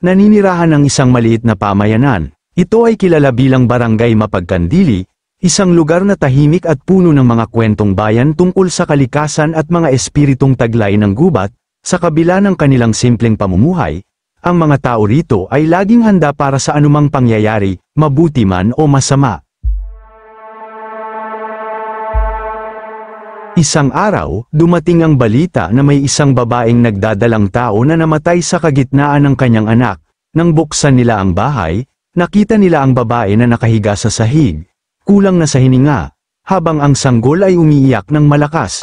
naninirahan ng isang maliit na pamayanan. Ito ay kilala bilang Barangay Mapagkandili, isang lugar na tahimik at puno ng mga kwentong bayan tungkol sa kalikasan at mga espiritong taglay ng gubat. Sa kabila ng kanilang simpleng pamumuhay, ang mga tao rito ay laging handa para sa anumang pangyayari, mabuti man o masama. Isang araw, dumating ang balita na may isang babaeng nagdadalang tao na namatay sa kagitnaan ng kanyang anak. Nang buksan nila ang bahay, nakita nila ang babae na nakahiga sa sahig, kulang na sa hininga, habang ang sanggol ay umiiyak ng malakas.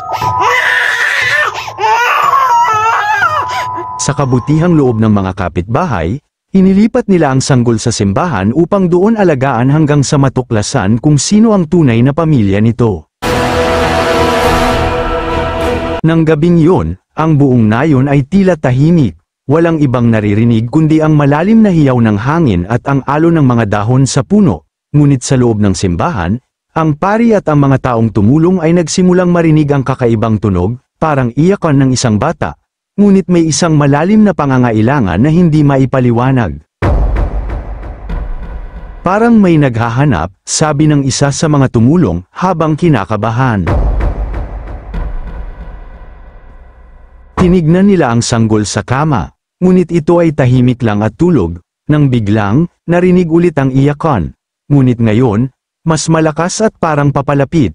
Sa kabutihang loob ng mga kapitbahay, inilipat nila ang sanggol sa simbahan upang doon alagaan hanggang sa matuklasan kung sino ang tunay na pamilya nito. Nang gabing yun, ang buong nayon ay tila tahimik, walang ibang naririnig kundi ang malalim na hiyaw ng hangin at ang alon ng mga dahon sa puno. Ngunit sa loob ng simbahan, ang pari at ang mga taong tumulong ay nagsimulang marinig ang kakaibang tunog, parang iyakan ng isang bata, ngunit may isang malalim na pangangailangan na hindi maipaliwanag. Parang may naghahanap, sabi ng isa sa mga tumulong, habang kinakabahan. Tinignan nila ang sanggol sa kama, ngunit ito ay tahimik lang at tulog. Nang biglang, narinig ulit ang iyakan. Ngunit ngayon, mas malakas at parang papalapit.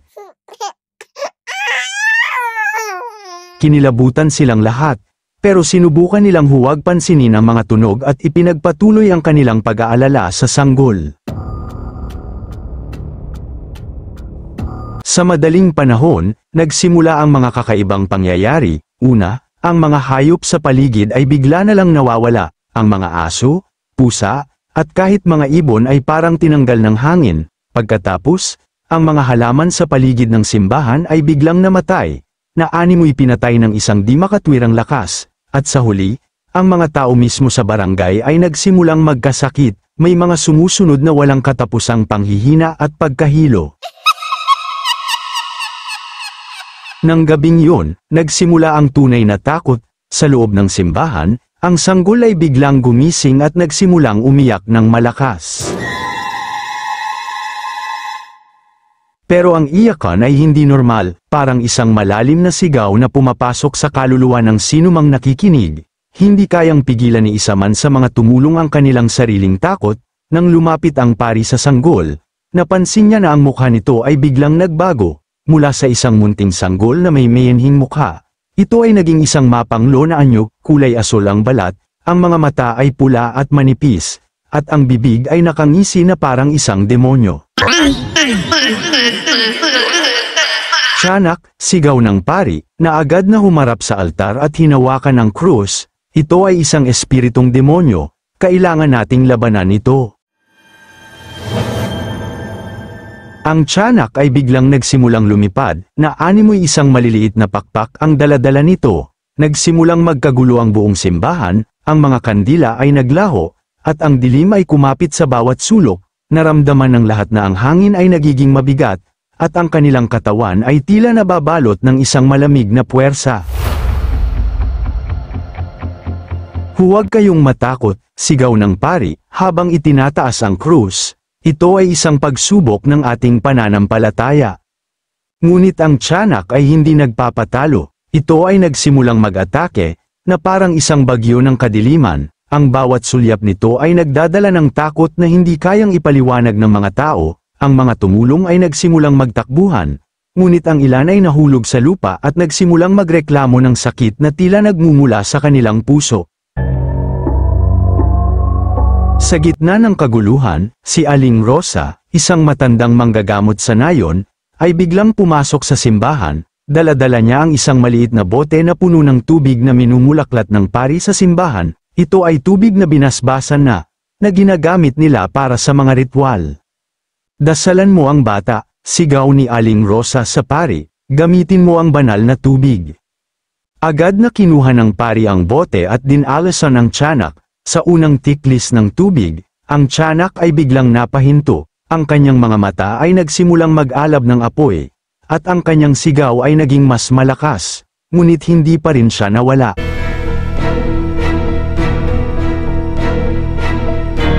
Kinilabutan silang lahat, pero sinubukan nilang huwag pansinin ang mga tunog at ipinagpatuloy ang kanilang pag-aalala sa sanggol. Sa madaling panahon, nagsimula ang mga kakaibang pangyayari. Una, ang mga hayop sa paligid ay bigla na lang nawawala. Ang mga aso, pusa, at kahit mga ibon ay parang tinanggal ng hangin. Pagkatapos, ang mga halaman sa paligid ng simbahan ay biglang namatay, na animoy pinatay ng isang di makatwirang lakas. At sa huli, ang mga tao mismo sa barangay ay nagsimulang magkasakit, may mga sumusunod na walang katapusang panghihina at pagkahilo. Nang gabing yun, nagsimula ang tunay na takot. Sa loob ng simbahan, ang sanggol ay biglang gumising at nagsimulang umiyak ng malakas. Pero ang iyakan ay hindi normal, parang isang malalim na sigaw na pumapasok sa kaluluwa ng sinumang nakikinig. Hindi kayang pigilan ni isa man sa mga tumulong ang kanilang sariling takot. Nang lumapit ang pari sa sanggol, napansin niya na ang mukha nito ay biglang nagbago. Mula sa isang munting sanggol na may mayenhing mukha, ito ay naging isang mapanglo na anyo, kulay asul ang balat, ang mga mata ay pula at manipis, at ang bibig ay nakangisi na parang isang demonyo. Tiyanak, sigaw ng pari, na agad na humarap sa altar at hinawakan ng krus. Ito ay isang espiritong demonyo, kailangan nating labanan ito. Ang tiyanak ay biglang nagsimulang lumipad, na animoy isang maliliit na pakpak ang daladala nito. Nagsimulang magkagulo ang buong simbahan, ang mga kandila ay naglaho, at ang dilim ay kumapit sa bawat sulok. Naramdaman ng lahat na ang hangin ay nagiging mabigat, at ang kanilang katawan ay tila nababalot ng isang malamig na puwersa. Huwag kayong matakot, sigaw ng pari, habang itinataas ang krus. Ito ay isang pagsubok ng ating pananampalataya. Ngunit ang tiyanak ay hindi nagpapatalo. Ito ay nagsimulang mag-atake, na parang isang bagyo ng kadiliman. Ang bawat sulyap nito ay nagdadala ng takot na hindi kayang ipaliwanag ng mga tao. Ang mga tumulong ay nagsimulang magtakbuhan. Ngunit ang ilan ay nahulog sa lupa at nagsimulang magreklamo ng sakit na tila nagmumula sa kanilang puso. Sa gitna ng kaguluhan, si Aling Rosa, isang matandang manggagamot sa nayon, ay biglang pumasok sa simbahan. Dala-dala niya ang isang maliit na bote na puno ng tubig na minumulaklat ng pari sa simbahan. Ito ay tubig na binasbasan na ginagamit nila para sa mga ritual. Dasalan mo ang bata, sigaw ni Aling Rosa sa pari, gamitin mo ang banal na tubig. Agad na kinuha ng pari ang bote at dinalasan ang tiyanak. Sa unang tiklis ng tubig, ang tiyanak ay biglang napahinto, ang kanyang mga mata ay nagsimulang mag-alab ng apoy, at ang kanyang sigaw ay naging mas malakas, ngunit hindi pa rin siya nawala.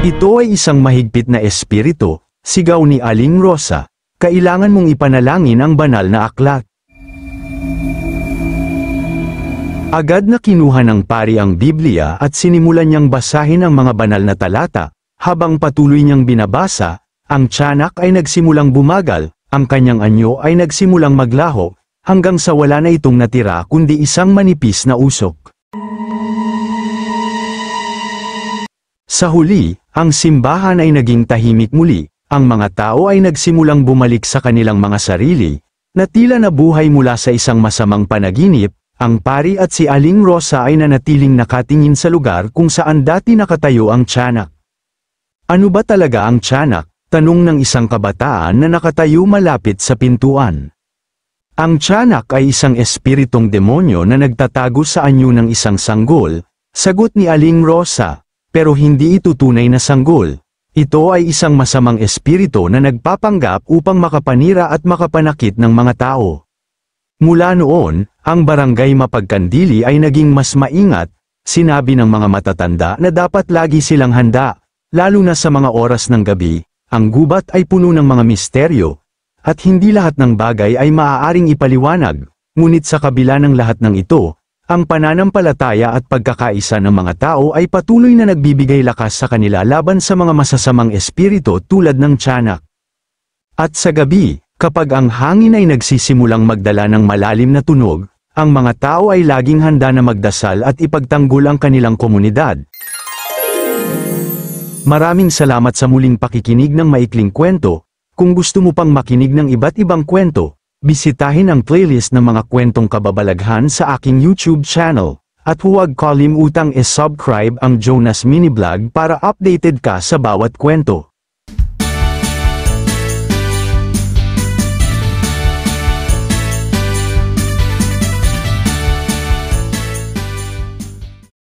Ito ay isang mahigpit na espiritu, sigaw ni Aling Rosa. Kailangan mong ipanalangin ang banal na aklat. Agad na kinuha ng pari ang Biblia at sinimulan niyang basahin ang mga banal na talata. Habang patuloy niyang binabasa, ang tiyanak ay nagsimulang bumagal, ang kanyang anyo ay nagsimulang maglaho, hanggang sa wala na itong natira kundi isang manipis na usok. Sa huli, ang simbahan ay naging tahimik muli. Ang mga tao ay nagsimulang bumalik sa kanilang mga sarili, na tila nabuhay mula sa isang masamang panaginip. Ang pari at si Aling Rosa ay nanatiling nakatingin sa lugar kung saan dati nakatayo ang tiyanak. Ano ba talaga ang tiyanak? Tanong ng isang kabataan na nakatayo malapit sa pintuan. Ang tiyanak ay isang espiritong demonyo na nagtatago sa anyo ng isang sanggol, sagot ni Aling Rosa, pero hindi ito tunay na sanggol. Ito ay isang masamang espiritu na nagpapanggap upang makapanira at makapanakit ng mga tao. Mula noon, ang barangay Mapagkandili ay naging mas maingat. Sinabi ng mga matatanda na dapat lagi silang handa, lalo na sa mga oras ng gabi. Ang gubat ay puno ng mga misteryo, at hindi lahat ng bagay ay maaaring ipaliwanag. Ngunit sa kabila ng lahat ng ito, ang pananampalataya at pagkakaisa ng mga tao ay patuloy na nagbibigay lakas sa kanila laban sa mga masasamang espiritu tulad ng tiyanak. At sa gabi, kapag ang hangin ay nagsisimulang magdala ng malalim na tunog, ang mga tao ay laging handa na magdasal at ipagtanggol ang kanilang komunidad. Maraming salamat sa muling pakikinig ng maikling kwento. Kung gusto mo pang makinig ng iba't ibang kwento, bisitahin ang playlist ng mga kwentong kababalaghan sa aking YouTube channel, at huwag kalimutang i-subscribe ang Jonas Mini Vlog para updated ka sa bawat kwento.